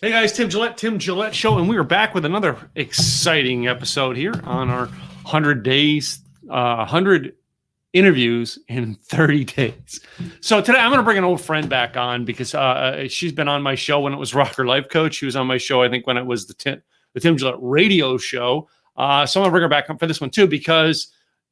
Hey guys, Tim Gillette Show, and we are back with another exciting episode here on our 100 days, 100 interviews in 30 days. So today I'm going to bring an old friend back on because she's been on my show when it was Rocker Life Coach. She was on my show, I think, when it was the Tim Gillette radio show. So I'm going to bring her back up for this one too because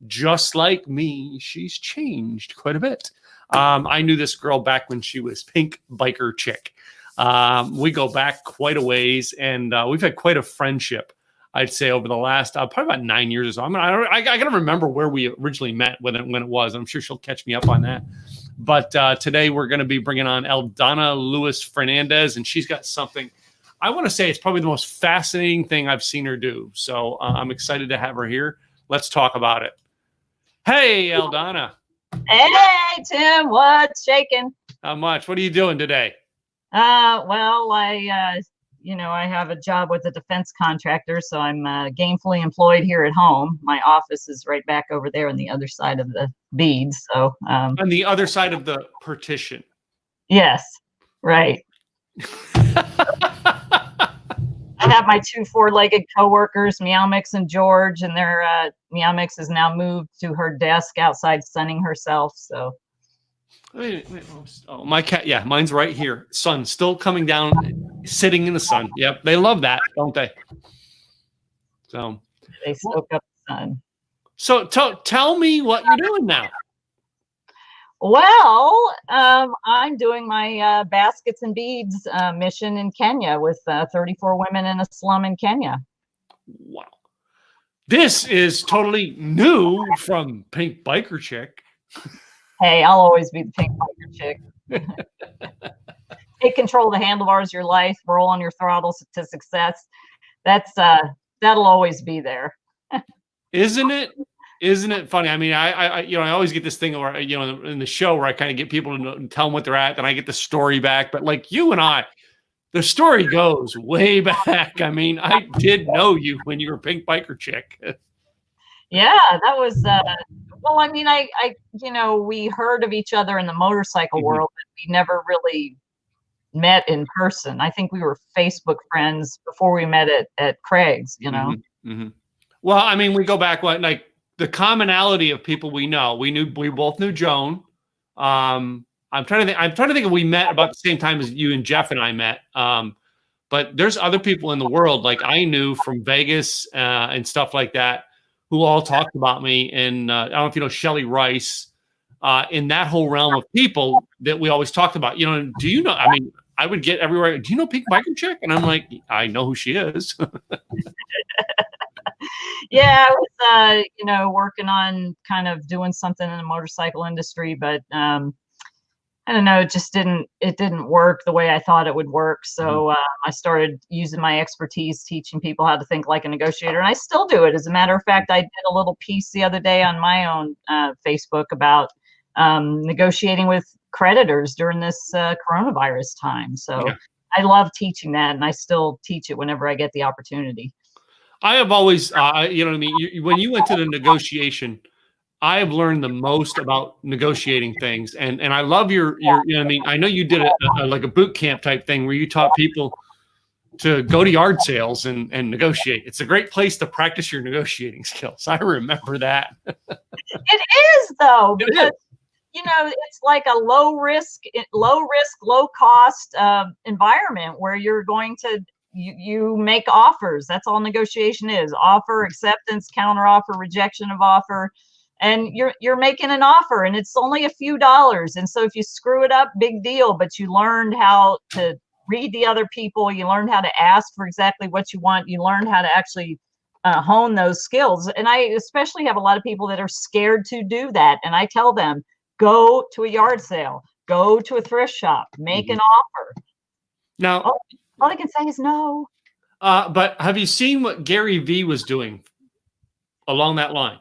just like me, she's changed quite a bit. I knew this girl back when she was Pink Biker Chick. We go back quite a ways, and we've had quite a friendship, I'd say, over the last probably about 9 years or so. I gotta remember where we originally met when it was. I'm sure she'll catch me up on that. But today we're going to be bringing on Eldonna Lewis Fernandez, and she's got something. I want to say it's probably the most fascinating thing I've seen her do. So I'm excited to have her here. Let's talk about it. Hey, Eldonna. Hey, Tim. What's shaking? Not much. What are you doing today? Well, I have a job with a defense contractor, so I'm gainfully employed here at home. My office is right back over there on the other side of the beads. So, on the other side of the partition. Yes, right. I have my two four-legged coworkers, Meow Mix and George, and Meow Mix has now moved to her desk outside sunning herself. So. Wait. Oh, my cat. Yeah, mine's right here. Sun still coming down, sitting in the sun. Yep, they love that, don't they? So they soak up the sun. So tell me what you're doing now. Well, I'm doing my baskets and beads mission in Kenya with 34 women in a slum in Kenya. Wow, this is totally new from Pink Biker Chick. Hey, I'll always be the Pink Biker Chick. Take control of the handlebars of your life, roll on your throttle to success. That'll always be there. Isn't it funny? I mean, I always get this thing where, in the show where I kind of get people to tell them what they're at, and I get the story back. But like you and I, the story goes way back. I mean, I did know you when you were Pink Biker Chick. Yeah, that was, well, I mean, we heard of each other in the motorcycle world, but we never really met in person. I think we were Facebook friends before we met at Craig's, Mm-hmm. Well, I mean, we go back, like the commonality of people we know. We both knew Joan. I'm trying to think if we met about the same time as you and Jeff and I met. But there's other people in the world, like I knew from Vegas and stuff like that, who all talked about me, and I don't know if you know Shelley Rice, in that whole realm of people that we always talked about. Do you know? I mean, I would get everywhere. Do you know Pink Biker Chick? And I'm like, I know who she is. Yeah, I was, working on kind of doing something in the motorcycle industry, but I don't know, it didn't work the way I thought it would work. So I started using my expertise, teaching people how to think like a negotiator. And I still do it. As a matter of fact, I did a little piece the other day on my own Facebook about negotiating with creditors during this coronavirus time. So yeah. I love teaching that, and I still teach it whenever I get the opportunity. I have always, you know what I mean? When you went to the negotiation, I have learned the most about negotiating things, and I love your you know what I mean. I know you did like a boot camp type thing where you taught people to go to yard sales and negotiate. It's a great place to practice your negotiating skills. I remember that. It is though, because it's like a low risk, low cost environment where you're going to you make offers. That's all negotiation is: offer, acceptance, counter offer, rejection of offer. And you're making an offer, and it's only a few dollars. And so if you screw it up, big deal. But you learned how to read the other people. You learned how to ask for exactly what you want. You learned how to actually hone those skills. And I especially have a lot of people that are scared to do that. And I tell them, go to a yard sale, go to a thrift shop, make an offer. Now, all I can say is no. But have you seen what Gary Vee was doing along that line?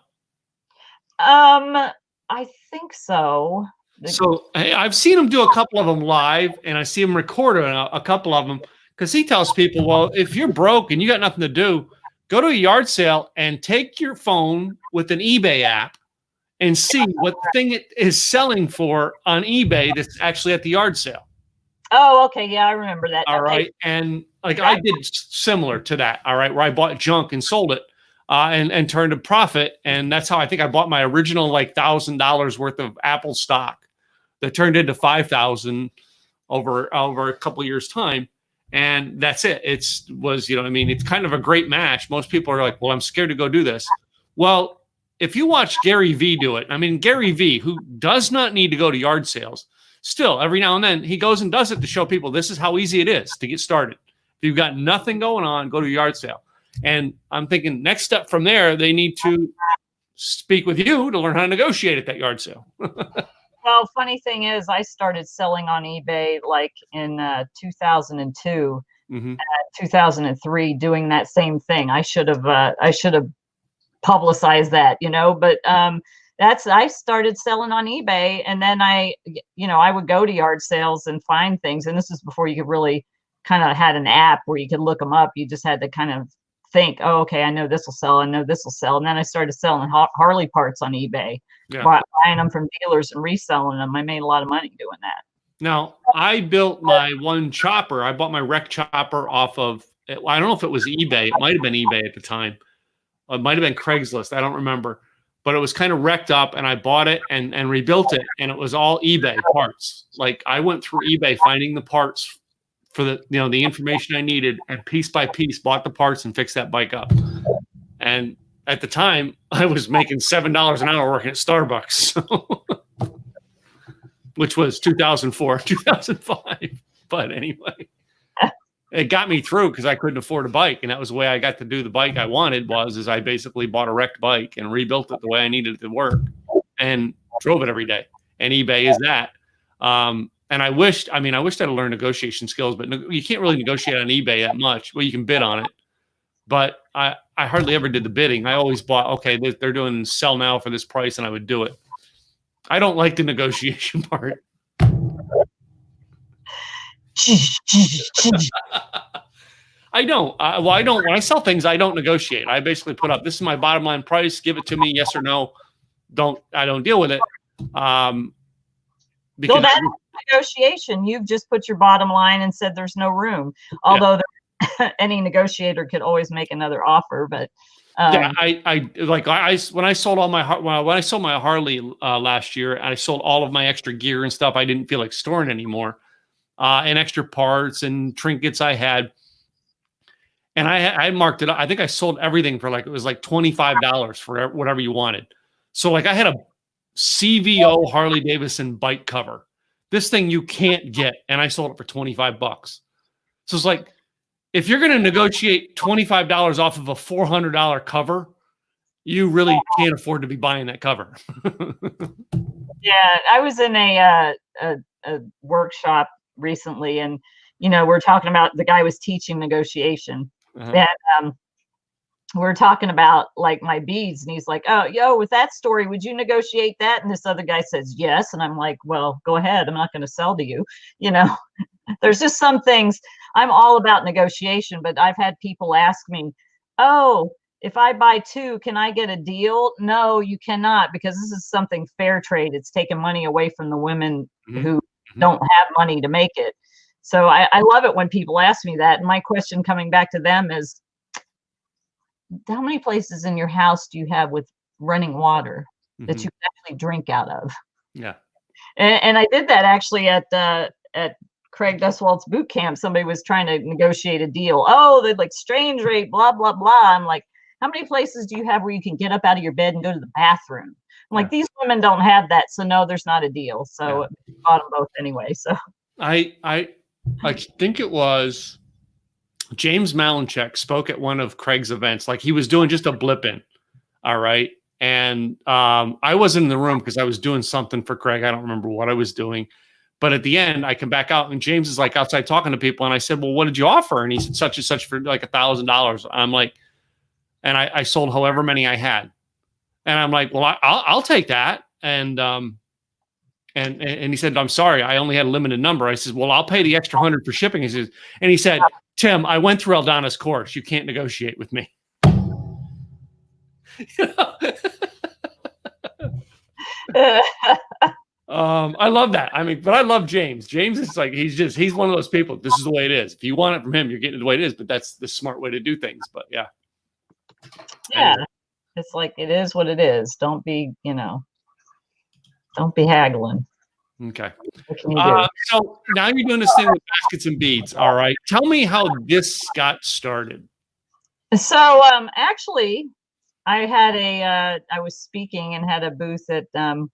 I think so. So I've seen him do a couple of them live, and I see him recording a couple of them, because he tells people, well, if you're broke and you got nothing to do, go to a yard sale and take your phone with an eBay app and see what thing it is selling for on eBay that's actually at the yard sale. Oh, okay. Yeah, I remember that. All Okay. right. And like I did similar to that. All right. Where I bought junk and sold it and turned a profit. And that's how I think I bought my original like $1,000 worth of Apple stock that turned into 5,000 over a couple of years time. And that's it. It's kind of a great match. Most people are like, well, I'm scared to go do this. Well, if you watch Gary Vee do it, I mean, Gary Vee, who does not need to go to yard sales, still, every now and then, he goes and does it to show people this is how easy it is to get started. If you've got nothing going on, go to a yard sale. And I'm thinking next step from there, they need to speak with you to learn how to negotiate at that yard sale. Well, funny thing is, I started selling on eBay like in 2002, 2003, doing that same thing. I should have publicized that, but I started selling on eBay, and then I would go to yard sales and find things. And this is before you could really kind of had an app where you could look them up. You just had to kind of think, oh, okay, I know this will sell. I know this will sell. And then I started selling Harley parts on eBay, buying them from dealers and reselling them. I made a lot of money doing that. Now, I built my one chopper. I bought my wreck chopper off of, I don't know if it was eBay. It might have been eBay at the time. It might have been Craigslist. I don't remember. But it was kind of wrecked up, and I bought it and rebuilt it, and it was all eBay parts. Like I went through eBay finding the parts for the information I needed, and piece by piece bought the parts and fixed that bike up. And at the time, I was making $7 an hour working at Starbucks, so, which was 2004, 2005. But anyway, it got me through because I couldn't afford a bike, and that was the way I got to do the bike I wanted. Is I basically bought a wrecked bike and rebuilt it the way I needed it to work, and drove it every day. And eBay is that. And I wished I'd learned negotiation skills, but you can't really negotiate on eBay that much. Well, you can bid on it, but I hardly ever did the bidding. I always bought, okay, they're doing sell now for this price, and I would do it. I don't like the negotiation part. I don't. I don't. When I sell things, I don't negotiate. I basically put up, this is my bottom line price. Give it to me, yes or no. I don't deal with it. Because that's negotiation. You've just put your bottom line and said there's no room. Although any negotiator could always make another offer, but when I sold my Harley last year, and I sold all of my extra gear and stuff I didn't feel like storing anymore, and extra parts and trinkets I had. And I marked it up. I think I sold everything for it was like $25 for whatever you wanted. So I had a CVO Harley Davidson bike cover. This thing you can't get, and I sold it for $25. So it's like, if you're going to negotiate $25 off of a $400 cover, you really can't afford to be buying that cover. Yeah, I was in a workshop recently, and we're talking about, the guy was teaching negotiation, and we're talking about like my beads, and he's like, oh, with that story, would you negotiate that? And this other guy says yes, and I'm like, well, go ahead, I'm not going to sell to you. There's just some things. I'm all about negotiation, but I've had people ask me, oh, if I buy two, can I get a deal? No, you cannot, because this is something fair trade. It's taking money away from the women who don't have money to make it. So I love it when people ask me that. And my question coming back to them is, how many places in your house do you have with running water that you can actually drink out of? Yeah. And I did that actually at Craig Duswalt's boot camp. Somebody was trying to negotiate a deal. Oh, they'd like exchange rate, blah, blah, blah. I'm like, how many places do you have where you can get up out of your bed and go to the bathroom? I'm like, these women don't have that. So no, there's not a deal. So I bought them both anyway. So I think it was James Malinchek spoke at one of Craig's events. Like he was doing just a blip in. All right. And I wasn't in the room because I was doing something for Craig. I don't remember what I was doing. But at the end, I come back out and James is like outside talking to people. And I said, well, what did you offer? And he said, such and such for like $1,000. I'm like, and I sold however many I had. And I'm like, well, I'll take that. And he said, I'm sorry, I only had a limited number. I said, well, I'll pay the extra 100 for shipping. And he said, Tim, I went through Eldonna's course. You can't negotiate with me. I love that. I mean, but I love James. James is like, he's one of those people. This is the way it is. If you want it from him, you're getting it the way it is, but that's the smart way to do things. But yeah. Yeah. Anyway. It's like, it is what it is. Don't be, don't be haggling. Okay. What can you do? So now you're doing this thing with baskets and beads. All right. Tell me how this got started. So, actually, I had I was speaking and had a booth at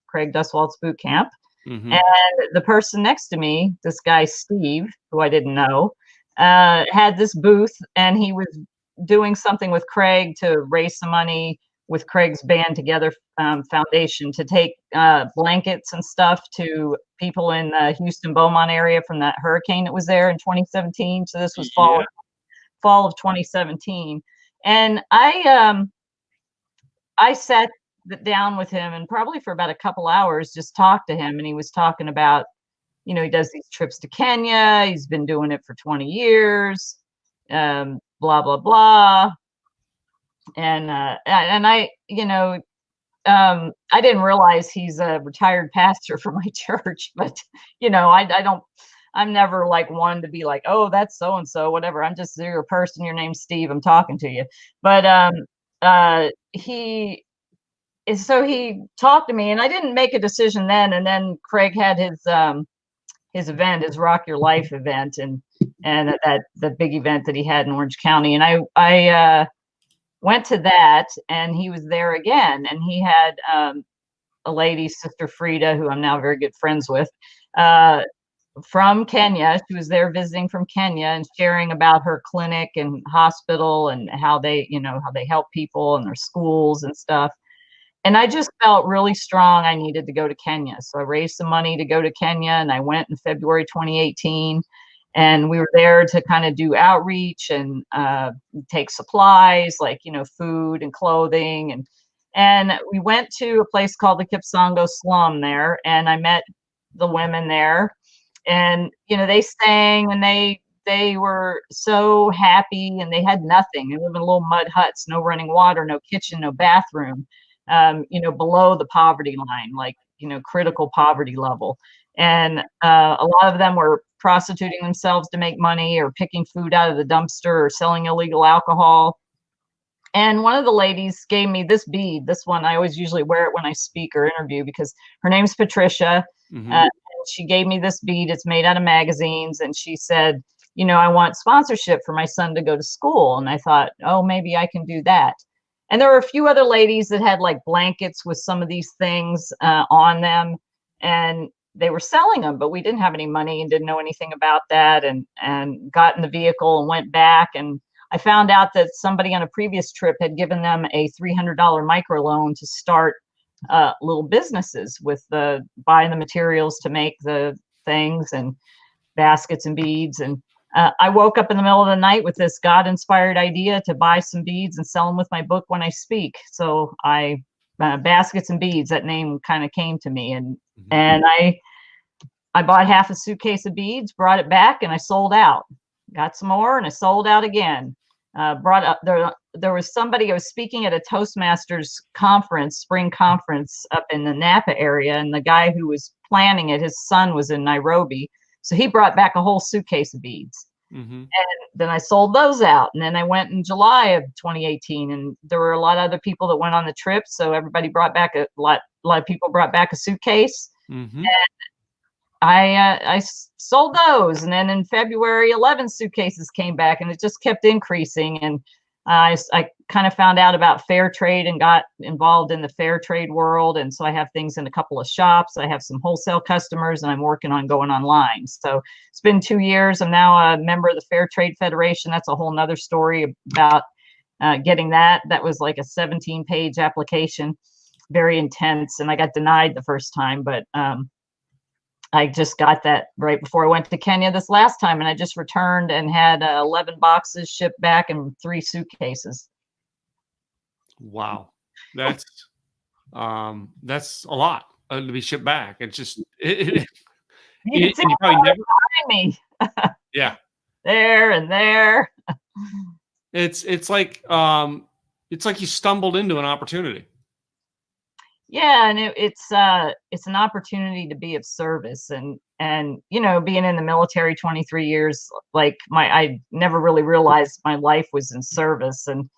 Craig Duswalt's boot camp. Mm-hmm. And the person next to me, this guy, Steve, who I didn't know, had this booth, and he was doing something with Craig to raise some money with Craig's Band Together Foundation to take blankets and stuff to people in the Houston Beaumont area from that hurricane that was there in 2017. So this was fall of 2017. And I sat down with him and probably for about a couple hours just talked to him, and he was talking about, he does these trips to Kenya, he's been doing it for 20 years, blah blah blah. And I I didn't realize he's a retired pastor for my church, but I'm never like one to be like, oh, that's so and so, whatever. I'm just your person, your name's Steve, I'm talking to you. But he talked to me, and I didn't make a decision then. And then Craig had his event, his Rock Your Life event, and that the big event that he had in Orange County. And I went to that, and he was there again, and he had a lady, Sister Frida, who I'm now very good friends with, from Kenya. She was there visiting from Kenya and sharing about her clinic and hospital and how they help people in their schools and stuff. And I just felt really strong I needed to go to Kenya. So I raised some money to go to Kenya, and I went in February 2018. And we were there to kind of do outreach and take supplies like, food and clothing. And we went to a place called the Kipsongo Slum there, and I met the women there. And, they sang, and they were so happy, and they had nothing. They live in little mud huts, no running water, no kitchen, no bathroom, below the poverty line, like, critical poverty level. And a lot of them were prostituting themselves to make money, or picking food out of the dumpster, or selling illegal alcohol. And one of the ladies gave me this bead. This one, I always usually wear it when I speak or interview, because her name's Patricia. Mm-hmm. She gave me this bead. It's made out of magazines. And she said, I want sponsorship for my son to go to school. And I thought, oh, maybe I can do that. And there were a few other ladies that had like blankets with some of these things on them, and they were selling them, but we didn't have any money and didn't know anything about that, and got in the vehicle and went back. And I found out that somebody on a previous trip had given them a $300 microloan to start little businesses with buying the materials to make the things and baskets and beads. And I woke up in the middle of the night with this God-inspired idea to buy some beads and sell them with my book when I speak. So baskets and beads, that name kind of came to me. And I bought half a suitcase of beads, brought it back, and I sold out. Got some more, and I sold out again. There was somebody, I was speaking at a Toastmasters conference, spring conference up in the Napa area, and the guy who was planning it, his son was in Nairobi. So he brought back a whole suitcase of beads. Mm-hmm. And then I sold those out. And then I went in July of 2018, and there were a lot of other people that went on the trip. So everybody brought back a lot of people brought back a suitcase. Mm-hmm. And I sold those. And then in February, 11 suitcases came back, and it just kept increasing. And I kind of found out about fair trade and got involved in the fair trade world. And so I have things in a couple of shops. I have some wholesale customers, and I'm working on going online. So it's been 2 years. I'm now a member of the Fair Trade Federation. That's a whole nother story about getting that. That was like a 17-page application, very intense. And I got denied the first time, but I just got that right before I went to Kenya this last time, and I just returned and had 11 boxes shipped back and 3 suitcases. Wow, that's a lot to be shipped back. It's just you probably never behind me. Yeah, there and there. It's like you stumbled into an opportunity. Yeah, and it's an opportunity to be of service, and you know, being in the military 23 years, like I never really realized my life was in service, and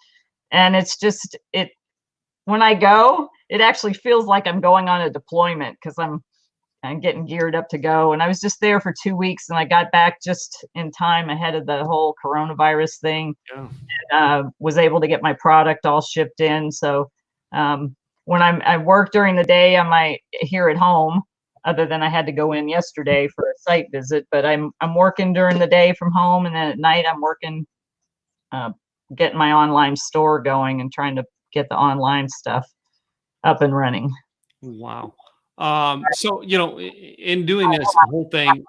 it's just it when I go, it actually feels like I'm going on a deployment because I'm getting geared up to go. And I was just there for 2 weeks, and I got back just in time ahead of the whole coronavirus thing. Yeah. Was able to get my product all shipped in. So when I work during the day, I might here at home, other than I had to go in yesterday for a site visit. But I'm working during the day from home, and then at night I'm working, getting my online store going and trying to get the online stuff up and running. Wow. So, you know, in doing this whole thing,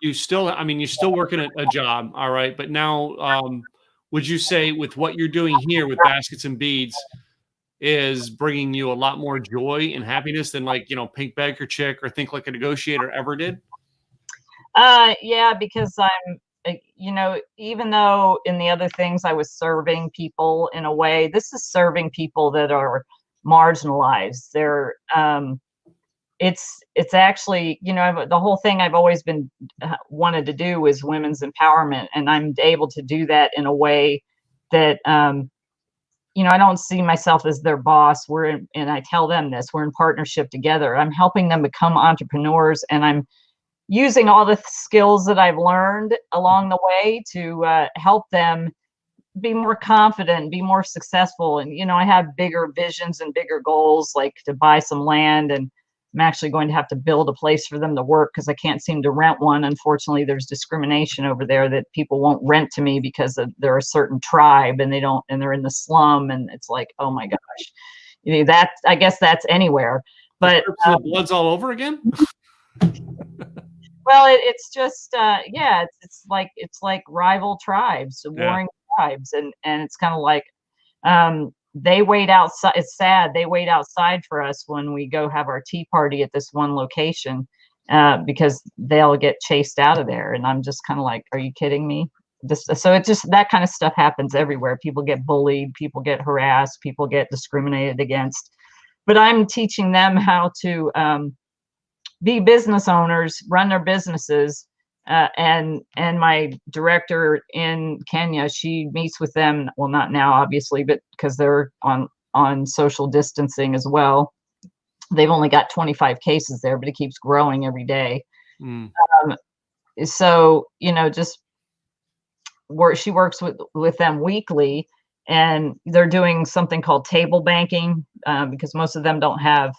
you still, I mean, you're still working a job, all right, but now, would you say with what you're doing here with baskets and beads is bringing you a lot more joy and happiness than, like, you know, Pink Beggar Chick or Think Like a Negotiator ever did? Yeah, because you know, even though in the other things I was serving people in a way, this is serving people that are marginalized. They're it's actually, you know, the whole thing I've always been wanted to do is women's empowerment, and I'm able to do that in a way that you know, I don't see myself as their boss. And I tell them this, we're in partnership together. I'm helping them become entrepreneurs, and I'm using all the skills that I've learned along the way to help them be more confident, be more successful. And, you know, I have bigger visions and bigger goals, like to buy some land, and I'm actually going to have to build a place for them to work because I can't seem to rent one. Unfortunately, there's discrimination over there that people won't rent to me because they're a certain tribe, and and they're in the slum. And it's like, oh my gosh, you know, I guess that's anywhere. But The blood's all over again? well, it's just yeah, it's like rival tribes, warring tribes, and it's kind of like they wait outside. It's sad, they wait outside for us when we go have our tea party at this one location, because they'll get chased out of there, and I'm just kind of like, are you kidding me? So it's just that kind of stuff happens everywhere. People get bullied, people get harassed, people get discriminated against. But I'm teaching them how to be business owners, run their businesses. And my director in Kenya, she meets with them. Well, not now, obviously, but because they're on social distancing as well. They've only got 25 cases there, but it keeps growing every day. Mm. So, you know, just she works with them weekly, and they're doing something called table banking, because most of them don't have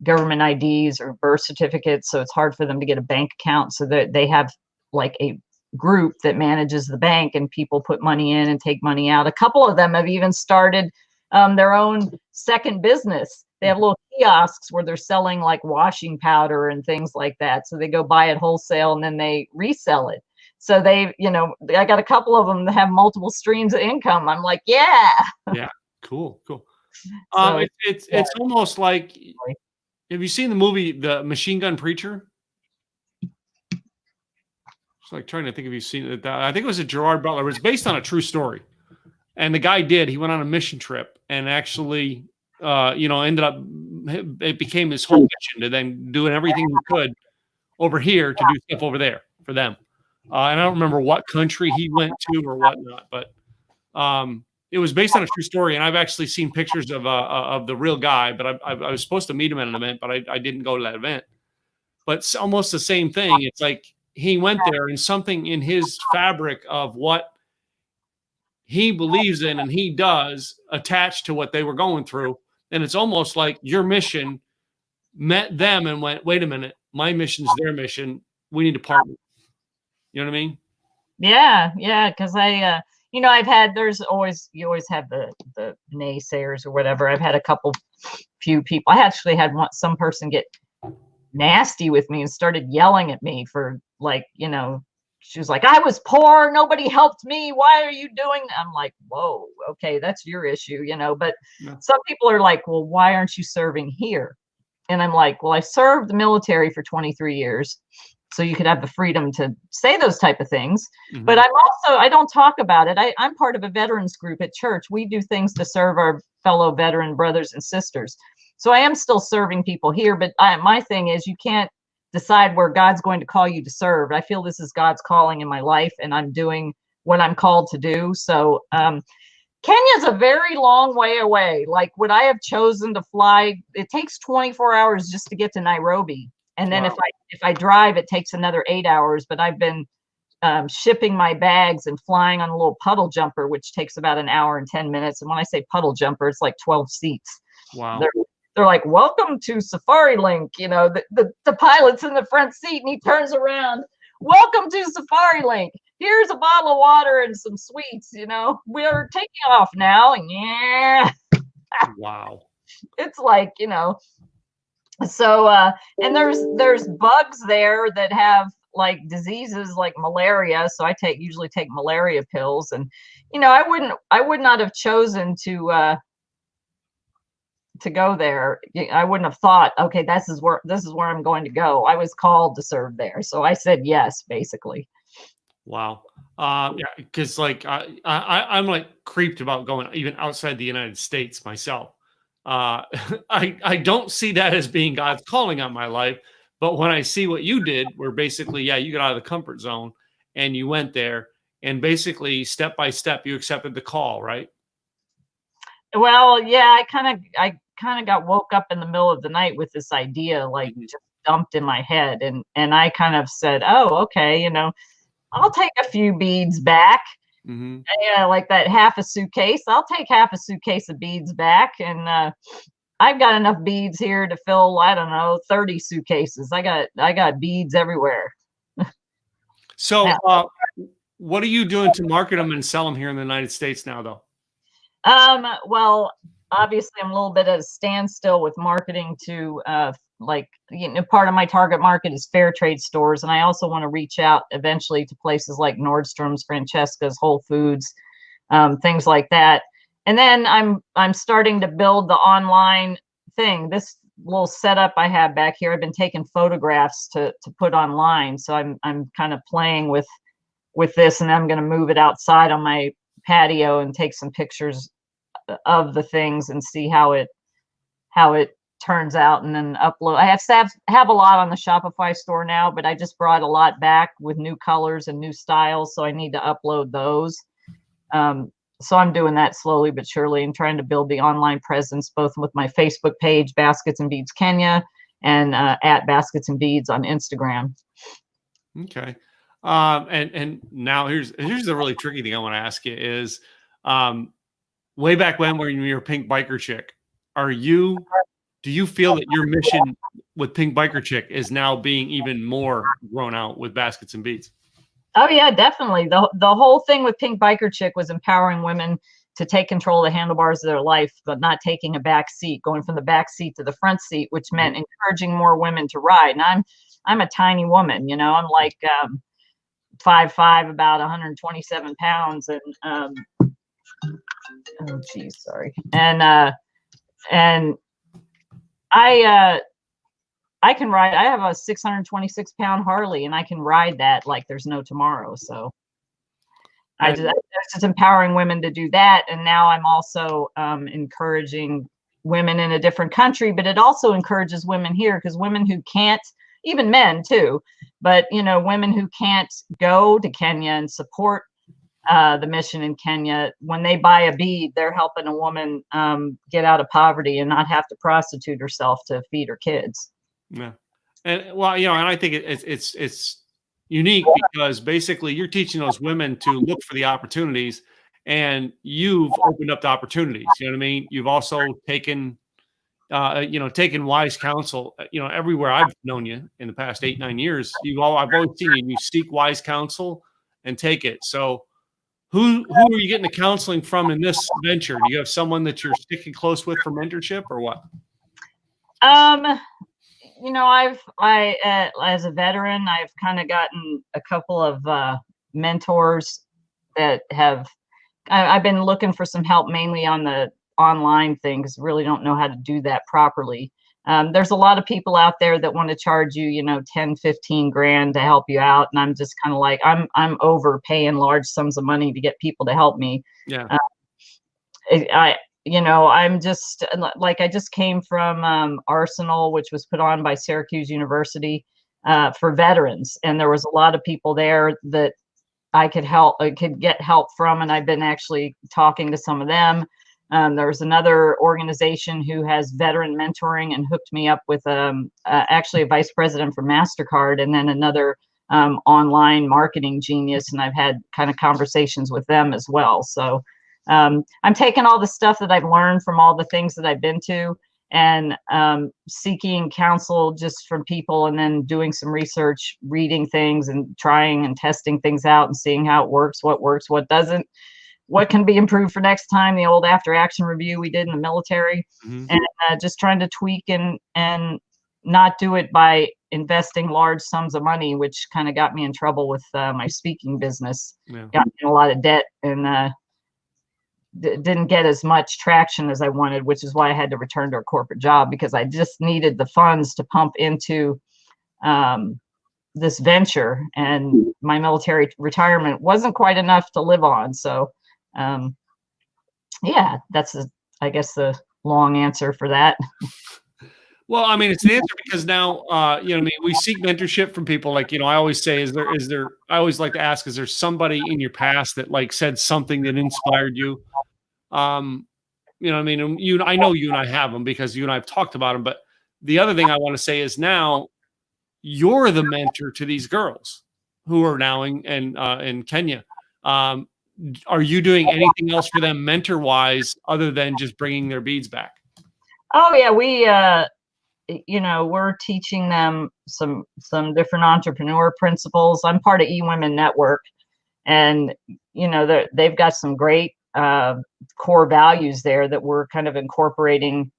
government IDs or birth certificates, so it's hard for them to get a bank account. So that they have like a group that manages the bank, and people put money in and take money out. A couple of them have even started their own second business. They have little kiosks where they're selling like washing powder and things like that. So they go buy it wholesale and then they resell it. So they, you know, I got a couple of them that have multiple streams of income. I'm like, yeah. Yeah, cool. So, It's almost like, have you seen the movie The Machine Gun Preacher? It's like trying to think if you've seen it. I think it was a Gerard Butler. It was based on a true story. And the guy he went on a mission trip and actually, you know, ended up, it became his whole mission to then doing everything he could over here to do stuff over there for them. And I don't remember what country he went to or whatnot, but it was based on a true story. And I've actually seen pictures of the real guy, but I was supposed to meet him at an event, but I didn't go to that event. But it's almost the same thing. It's like he went there, and something in his fabric of what he believes in and he does attached to what they were going through. And it's almost like your mission met them and went, wait a minute, my mission's their mission. We need to partner. You know what I mean? Yeah, yeah. Because you know, you always have the naysayers or whatever. I've had few people. I actually had some person get nasty with me and started yelling at me for, like, you know, she was like, I was poor, nobody helped me, why are you doing that? I'm like, whoa, okay, that's your issue, you know. But some people are like, well, why aren't you serving here? And I'm like, well, I served the military for 23 years, so you could have the freedom to say those type of things. Mm-hmm. But I don't talk about it. I'm part of a veterans group at church. We do things to serve our fellow veteran brothers and sisters. So I am still serving people here, but my thing is you can't decide where God's going to call you to serve. I feel this is God's calling in my life, and I'm doing what I'm called to do. So Kenya's a very long way away. Like, would I have chosen to fly? It takes 24 hours just to get to Nairobi. And then if I drive, it takes another 8 hours. But I've been shipping my bags and flying on a little puddle jumper, which takes about an hour and 10 minutes. And when I say puddle jumper, it's like 12 seats. Wow. They're like, welcome to Safari Link. You know, the pilot's in the front seat and he turns around. Welcome to Safari Link. Here's a bottle of water and some sweets. You know, we're taking off now. Yeah. Wow. It's like, you know, so and there's bugs there that have like diseases like malaria. So I usually take malaria pills, and you know, I would not have chosen to go there. I wouldn't have thought, okay, this is where I'm going to go. I was called to serve there, so I said yes, basically. Wow. Yeah, because like I'm like creeped about going even outside the United States myself. I don't see that as being God's calling on my life, but when I see what you did, where basically, yeah, you got out of the comfort zone and you went there, and basically step by step you accepted the call, right? Well, yeah, I kind of got woke up in the middle of the night with this idea, like just dumped in my head, and I kind of said, oh, okay, you know, I'll take a few beads back. Mm-hmm. Yeah, like that half a suitcase. I'll take half a suitcase of beads back, and I've got enough beads here to fill, I don't know, 30 suitcases. I got beads everywhere. So, what are you doing to market them and sell them here in the United States now, though? Well, obviously, I'm a little bit at a standstill with marketing to like, you know, part of my target market is fair trade stores, and I also want to reach out eventually to places like Nordstrom's, Francesca's, Whole Foods, things like that. And then I'm starting to build the online thing. This little setup I have back here, I've been taking photographs to put online. So I'm kind of playing with this, and I'm going to move it outside on my patio and take some pictures of the things and see how it turns out, and then upload. I have a lot on the Shopify store now, but I just brought a lot back with new colors and new styles, so I need to upload those. So I'm doing that slowly but surely and trying to build the online presence, both with my Facebook page, Baskets and Beads Kenya, and at Baskets and Beads on Instagram. Okay. And now here's the really tricky thing I want to ask you is, way back when you were a Pink Biker Chick, do you feel that your mission with Pink Biker Chick is now being even more grown out with Baskets and Beads? Oh yeah, definitely. The whole thing with Pink Biker Chick was empowering women to take control of the handlebars of their life, but not taking a back seat, going from the back seat to the front seat, which meant encouraging more women to ride. And I'm a tiny woman, you know, I'm like 5'5", about 127 pounds, and oh geez, sorry. And I can ride. I have a 626-pound Harley, and I can ride that like there's no tomorrow. So that's just empowering women to do that. And now I'm also encouraging women in a different country, but it also encourages women here, because women who can't, even men too, but you know, women who can't go to Kenya and support the mission in Kenya, when they buy a bead, they're helping a woman get out of poverty and not have to prostitute herself to feed her kids. Yeah. And well, you know, and I think it's unique because basically you're teaching those women to look for the opportunities, and you've opened up the opportunities. You know what I mean? You've also taken wise counsel, you know, everywhere I've known you in the past 8-9 years, I've always seen you seek wise counsel and take it. So who are you getting the counseling from in this venture? Do you have someone that you're sticking close with for mentorship, or what? You know, I as a veteran, I've kind of gotten a couple of mentors that I've been looking for some help, mainly on the online things. Really don't know how to do that properly. There's a lot of people out there that want to charge you, you know, 10, 15 grand to help you out. And I'm just kind of like, I'm overpaying large sums of money to get people to help me. Yeah. I'm just like, I just came from Arsenal, which was put on by Syracuse University for veterans. And there was a lot of people there that I could get help from. And I've been actually talking to some of them. There was another organization who has veteran mentoring and hooked me up with actually a vice president for MasterCard, and then another online marketing genius. And I've had kind of conversations with them as well. So I'm taking all the stuff that I've learned from all the things that I've been to, and seeking counsel just from people, and then doing some research, reading things and trying and testing things out and seeing how it works, what doesn't, what can be improved for next time. The old after action review we did in the military, and just trying to tweak and not do it by investing large sums of money, which kind of got me in trouble with my speaking business. Got me in a lot of debt, and didn't get as much traction as I wanted, which is why I had to return to a corporate job, because I just needed the funds to pump into this venture, and my military retirement wasn't quite enough to live on. So yeah, that's I guess the long answer for that. Well, I mean, it's an answer because now, we seek mentorship from people. Like, I always say, I always like to ask, is there somebody in your past that like said something that inspired you? I know you and I have them because you and I have talked about them. But the other thing I want to say is now you're the mentor to these girls who are now in Kenya. Are you doing anything else for them mentor wise other than just bringing their beads back? Oh yeah, we we're teaching them some different entrepreneur principles. I'm part of eWomen Network, and they've got some great core values there that we're kind of incorporating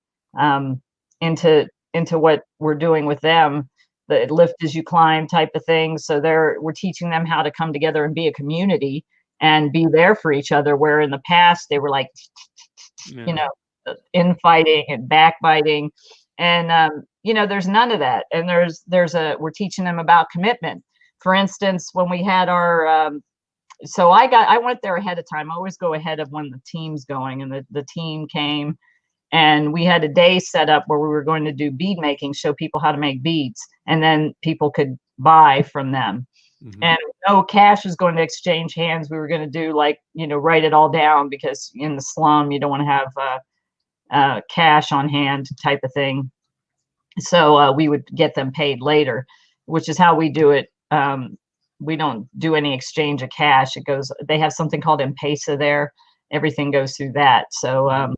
into what we're doing with them, the lift as you climb type of thing. So we're teaching them how to come together and be a community and be there for each other, where in the past they were like infighting and backbiting. And there's none of that. And we're teaching them about commitment. For instance, when we had our so I went there ahead of time. I always go ahead of when the team's going, and the team came, and we had a day set up where we were going to do bead making, show people how to make beads, and then people could buy from them. And no cash was going to exchange hands. We were going to do write it all down, because in the slum you don't want to have cash on hand type of thing. So we would get them paid later, which is how we do it. We don't do any exchange of cash. They have something called M-Pesa there. Everything goes through that. So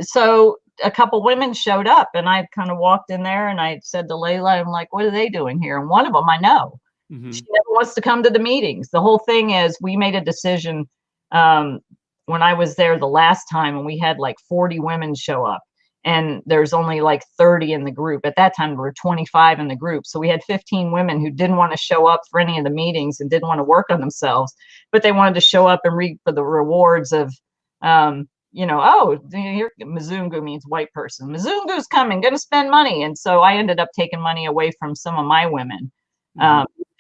so a couple women showed up, and I kind of walked in there and I said to Layla, I'm like, what are they doing here? And one of them I know. She never wants to come to the meetings. The whole thing is, we made a decision when I was there the last time, and we had like 40 women show up, and there's only like 30 in the group. At that time, there were 25 in the group. So we had 15 women who didn't want to show up for any of the meetings and didn't want to work on themselves, but they wanted to show up and reap for the rewards of, here Mzungu means white person. Mzungu's coming, going to spend money. And so I ended up taking money away from some of my women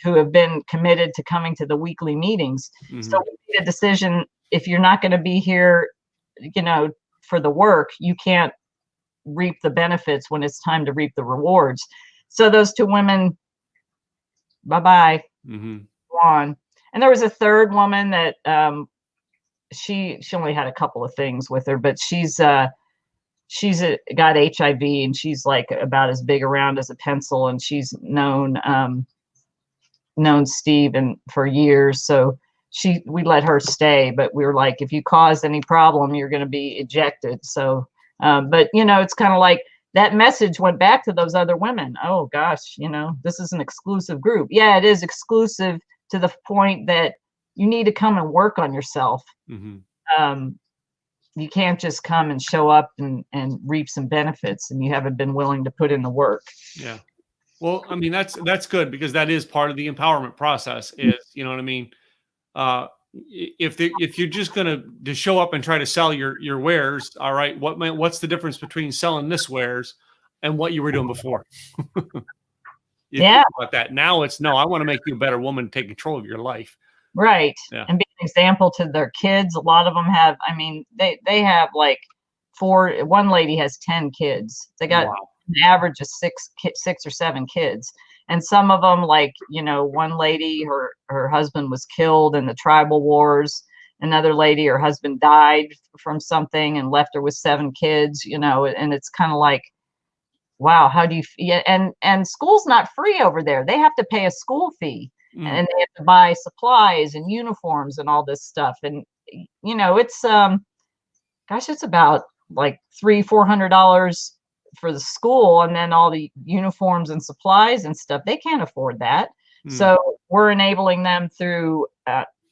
who have been committed to coming to the weekly meetings. So we made a decision: if you're not going to be here, for the work, you can't reap the benefits when it's time to reap the rewards. So those two women, bye-bye, on. And there was a third woman that she only had a couple of things with her, but she's got HIV, and she's like about as big around as a pencil, and she's known Steve for years. So we let her stay, but we were like, if you cause any problem, you're going to be ejected. So but it's kind of like that message went back to those other women. Oh gosh, this is an exclusive group. Yeah, it is exclusive to the point that you need to come and work on yourself. You can't just come and show up and reap some benefits, and you haven't been willing to put in the work. Yeah. Well, I mean, that's good, because that is part of the empowerment process, is, if you're just going to show up and try to sell your wares, all right, what's the difference between selling this wares and what you were doing before? Yeah. About that. Now it's, no, I want to make you a better woman, take control of your life. Right. Yeah. And be an example to their kids. A lot of them have, they have like one lady has 10 kids. They got an average of six or seven kids. And some of them, like, one lady, her husband was killed in the tribal wars. Another lady, her husband died from something and left her with 7 kids, and it's kind of like, wow, how do you, and school's not free over there. They have to pay a school fee and they have to buy supplies and uniforms and all this stuff. And, it's, it's about like $300-400 for the school, and then all the uniforms and supplies and stuff. They can't afford that. So we're enabling them through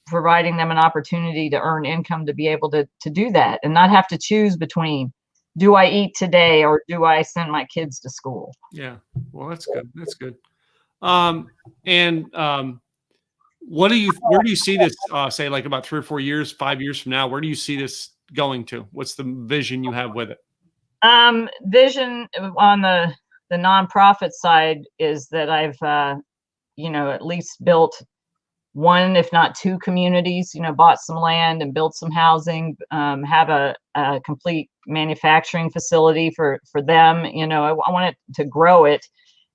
providing them an opportunity to earn income to be able to do that and not have to choose between, do I eat today or do I send my kids to school? Yeah. Well, that's good. That's good. Where do you see this, say like about 3 or 4 years, 5 years from now? Where do you see this going to? What's the vision you have with it? Vision on the nonprofit side is that I've, at least built 1, if not 2 communities, bought some land and built some housing, have a complete manufacturing facility for them. I want it to grow it.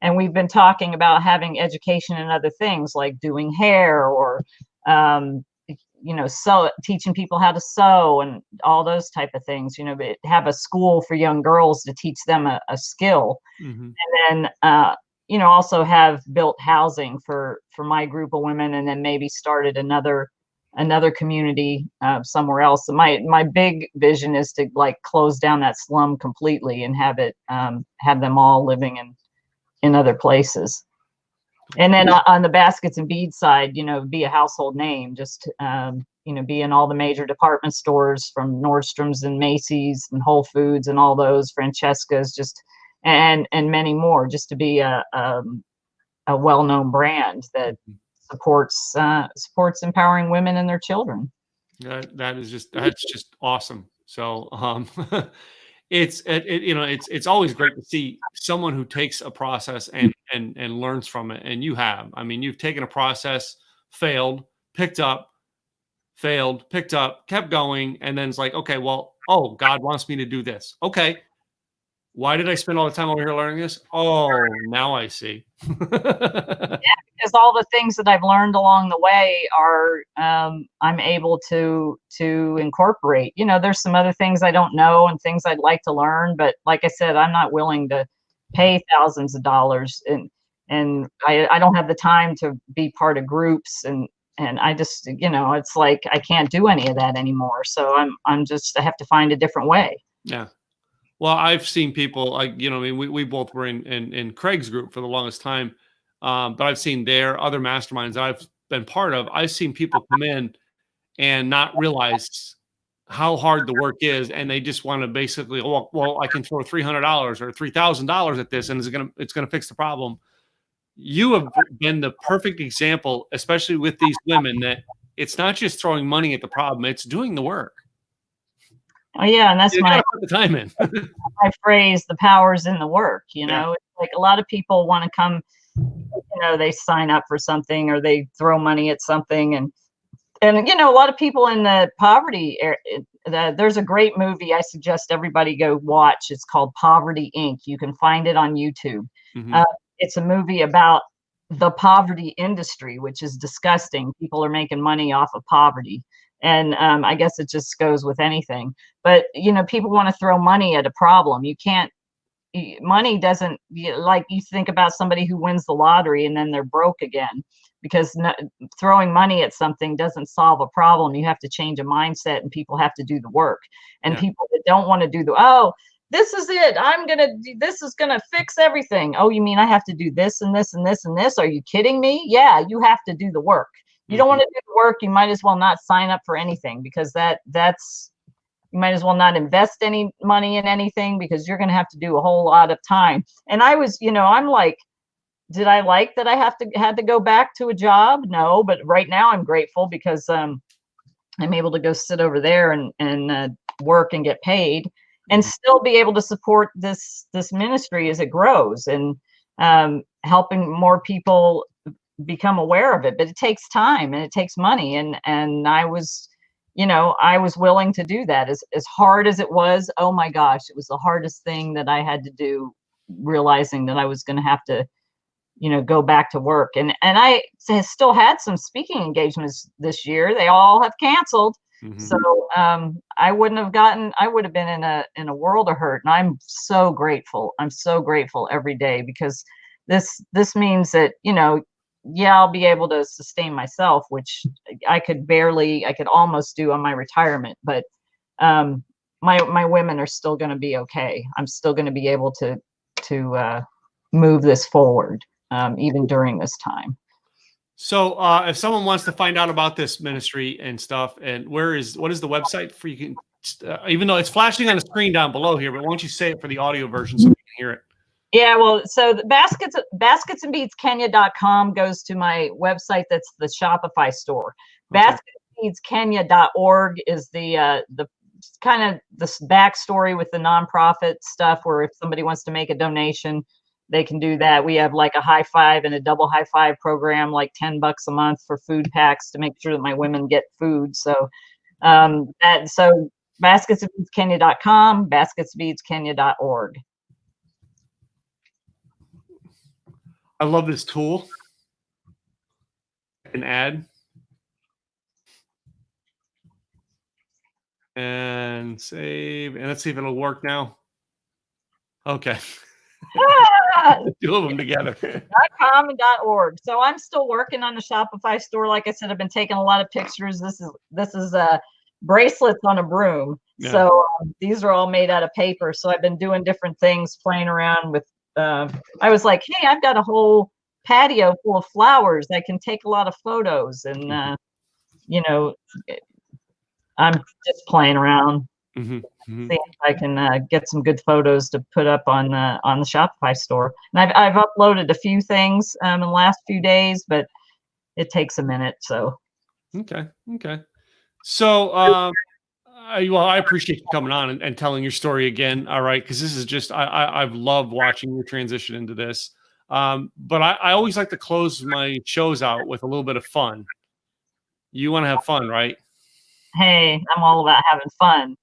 And we've been talking about having education and other things like doing hair or, teaching people how to sew and all those type of things, but have a school for young girls to teach them a skill. And then, also have built housing for my group of women, and then maybe started another community somewhere else. So my big vision is to like close down that slum completely and have them all living in other places. And then on the baskets and beads side, be a household name, just be in all the major department stores from Nordstrom's and Macy's and Whole Foods and all those, Francesca's, and many more, just to be a well-known brand that supports empowering women and their children. That's just awesome. So it's always great to see someone who takes a process and learns from it. And you have, you've taken a process, failed, picked up, failed, picked up, kept going, and then it's like, okay, well, God wants me to do this. Okay. Why did I spend all the time over here learning this? Oh, now I see. Yeah, because all the things that I've learned along the way are I'm able to incorporate. There's some other things I don't know and things I'd like to learn, but like I said, I'm not willing to pay thousands of dollars, and I don't have the time to be part of groups, and I just, it's like I can't do any of that anymore. So I have to find a different way. Yeah. Well, I've seen people like, we both were in Craig's group for the longest time. But I've seen their other masterminds that I've been part of. I've seen people come in and not realize how hard the work is. And they just want to basically, well, I can throw $300 or $3,000 at this and it's going to fix the problem. You have been the perfect example, especially with these women, that it's not just throwing money at the problem, it's doing the work. Oh yeah, and that's put the time in. my phrase, the power's in the work. It's like a lot of people want to come, they sign up for something or they throw money at something, and a lot of people in the poverty area, there's a great movie I suggest everybody go watch. It's called Poverty Inc. You can find it on YouTube. It's a movie about the poverty industry, which is disgusting. People are making money off of poverty. And I guess it just goes with anything. But, people want to throw money at a problem. You can't, money doesn't, like you think about somebody who wins the lottery and then they're broke again, because throwing money at something doesn't solve a problem. You have to change a mindset, and people have to do the work. And people that don't want to do this is it, this is going to fix everything. Oh, you mean I have to do this and this and this and this? Are you kidding me? Yeah, you have to do the work. You don't want to do the work, you might as well not sign up for anything, because you might as well not invest any money in anything, because you're going to have to do a whole lot of time. And I was, I'm like, did I like that I had to go back to a job? No, but right now I'm grateful because I'm able to go sit over there and work and get paid, and still be able to support this ministry as it grows, and helping more people become aware of it. But it takes time and it takes money, and I was I was willing to do that as hard as it was. Oh my gosh, it was the hardest thing that I had to do, realizing that I was going to have to, go back to work. And I still had some speaking engagements this year. They all have canceled. Mhm. So I would have been in a world of hurt. And I'm so grateful. I'm so grateful every day, because this means that, I'll be able to sustain myself, which I could almost do on my retirement. But my women are still going to be okay. I'm still going to be able to move this forward, even during this time. So if someone wants to find out about this ministry and stuff, and what is the website for you can, even though it's flashing on the screen down below here, but why don't you say it for the audio version so we can hear it? Yeah, well, so the basketsandbeadskenya.com goes to my website. That's the Shopify store. Okay. Basketsandbeadskenya.org is the kind of this backstory with the nonprofit stuff, where if somebody wants to make a donation, they can do that. We have like a high five and a double high five program, like $10 a month for food packs to make sure that my women get food. So basketsandbeadskenya.com, basketsandbeadskenya.org. I love this tool. I can add and save, and let's see if it'll work now. Okay. Two of them together. .com and .org. So I'm still working on the Shopify store. Like I said, I've been taking a lot of pictures. This is bracelets on a broom. Yeah. So these are all made out of paper. So I've been doing different things, playing around with. I was like, hey, I've got a whole patio full of flowers. I can take a lot of photos, and I'm just playing around. Mm-hmm. Mm-hmm. See if I can get some good photos to put up on the Shopify store. And I've uploaded a few things in the last few days, but it takes a minute. So Okay. So I appreciate you coming on and telling your story again. All right, because this is just I've loved watching your transition into this. But I always like to close my shows out with a little bit of fun. You want to have fun, right? Hey, I'm all about having fun.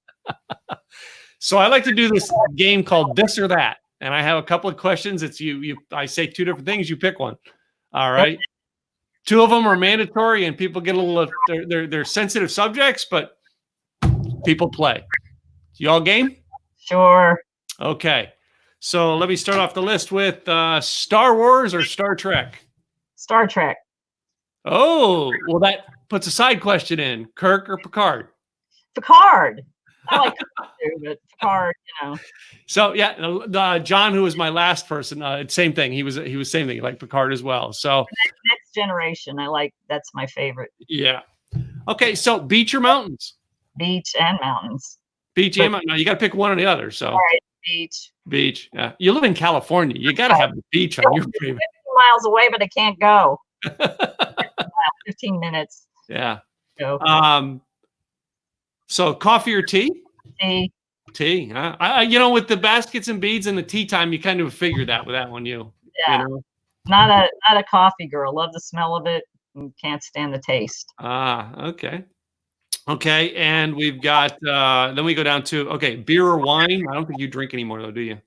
So I like to do this game called This or That, and I have a couple of questions. It's I say two different things. You pick one. All right. Two of them are mandatory, and people get a little. They're sensitive subjects, but people play. You all game? Sure. Okay. So let me start off the list with Star Wars or Star Trek? Star Trek. Oh, well, that puts a side question in. Kirk or Picard? Picard. I like Kirk too, but Picard, So yeah, John, who was my last person, same thing. He was same thing, like Picard as well. So Next Generation, that's my favorite. Yeah. Okay, so beach or mountains? Beach and mountains. Beach and mountains. No, you got to pick one or the other. So all right, beach. Beach. Yeah. You live in California. You got to have the beach on your favorite. 15 miles away, but I can't go. 15 minutes. Yeah. Go. So coffee or tea? Tea. Tea. Huh? With the baskets and beads and the tea time, you kind of figured that with that one. Yeah. Not a coffee girl. Love the smell of it and can't stand the taste. Okay. Okay, and we've got then we go down to beer or wine. I don't think you drink anymore though, do you?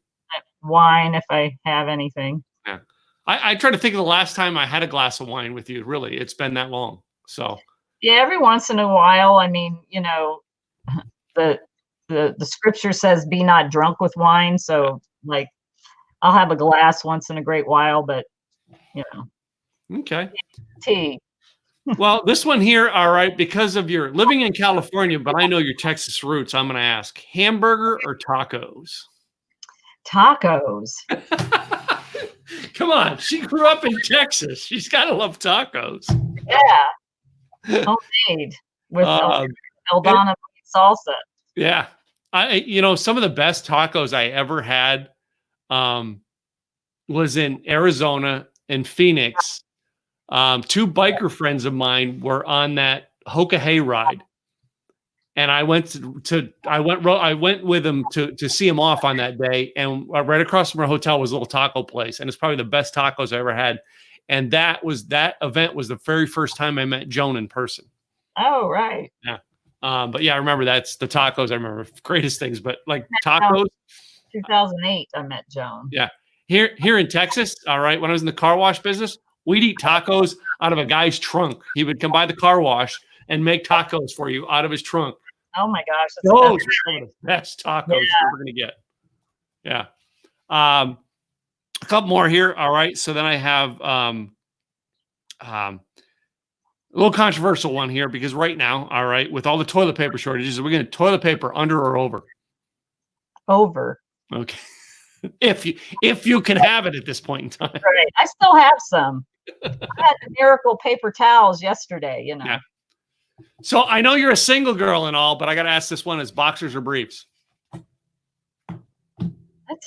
Wine if I have anything. Yeah. I try to think of the last time I had a glass of wine with you. Really, it's been that long. So yeah, every once in a while. I mean, the scripture says, "Be not drunk with wine." So like, I'll have a glass once in a great while, but Okay. Tea. Well, this one here, all right, because of your living in California, but I know your Texas roots, I'm going to ask hamburger or tacos? Tacos. Come on. She grew up in Texas. She's got to love tacos. Yeah. Homemade with Eldonna salsa. Yeah. Some of the best tacos I ever had was in Arizona and Phoenix. Two biker friends of mine were on that Hoka Hay ride, and I went with them to see them off on that day. And right across from our hotel was a little taco place, and it's probably the best tacos I ever had. And that event was the very first time I met Joan in person. Oh, right. Yeah. But yeah, I remember that's the tacos. I remember greatest things, but like tacos. 2008, I met Joan. Yeah. Here in Texas, all right, when I was in the car wash business, we'd eat tacos out of a guy's trunk. He would come by the car wash and make tacos for you out of his trunk. Oh my gosh. Those are some of the best tacos you're ever going to get. Yeah. A couple more here. All right. So then I have a little controversial one here because right now, all right, with all the toilet paper shortages, we're going to toilet paper under or over? Over. Okay. If you can have it at this point in time. Right. I still have some. I had the miracle paper towels yesterday, you know. Yeah. So I know you're a single girl and all, but I got to ask this one: is boxers or briefs? What?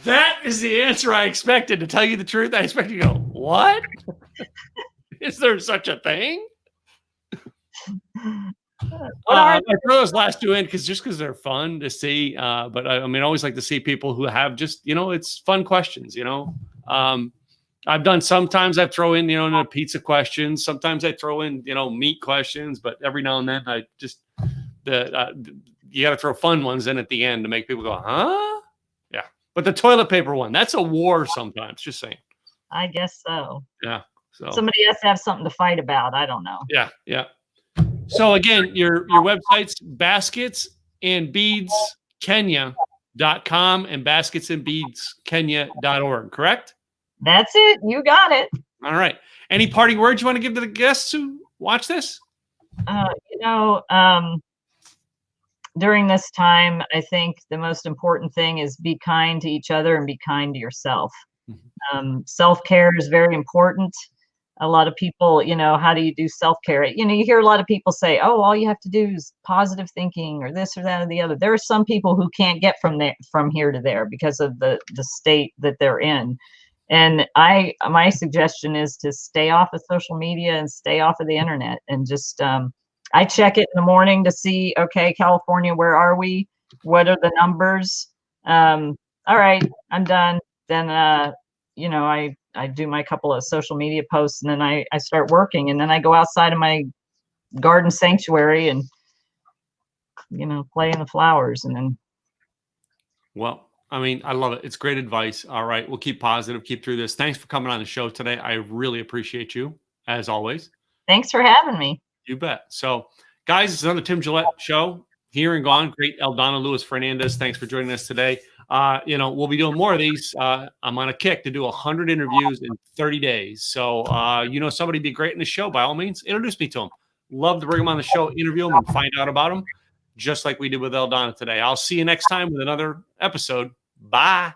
That is the answer I expected. To tell you the truth, I expected you to go, what? Is there such a thing? I throw those last two in because they're fun to see. But I mean, I always like to see people who have just, it's fun questions, I've done, sometimes I throw in, the pizza questions. Sometimes I throw in, meat questions, but every now and then I just, you got to throw fun ones in at the end to make people go, huh? Yeah. But the toilet paper one, that's a war sometimes, just saying. I guess so. Yeah. So somebody has to have something to fight about. I don't know. Yeah. Yeah. So again, your websites, basketsandbeadskenya.com and basketsandbeadskenya.org, correct? That's it. You got it. All right. Any parting words you want to give to the guests who watch this? During this time, I think the most important thing is be kind to each other and be kind to yourself. Self-care is very important. A lot of people, how do you do self-care? You hear a lot of people say, oh, all you have to do is positive thinking or this or that or the other. There are some people who can't get from here to there because of the state that they're in. And my suggestion is to stay off of social media and stay off of the internet and just, I check it in the morning to see, okay, California, where are we? What are the numbers? All right, I'm done. Then, I do my couple of social media posts and then I start working and then I go outside of my garden sanctuary and, play in the flowers and then. Well, I mean, I love it. It's great advice. All right. We'll keep positive, keep through this. Thanks for coming on the show today. I really appreciate you as always. Thanks for having me. You bet. So guys, it's another Tim Gillette show here and gone. Great. Eldonna, Luis Fernandez. Thanks for joining us today. We'll be doing more of these. I'm on a kick to do 100 interviews in 30 days. So, somebody be great in the show, by all means, introduce me to them. Love to bring them on the show, interview them and find out about them, just like we did with Eldonna today. I'll see you next time with another episode. Bye.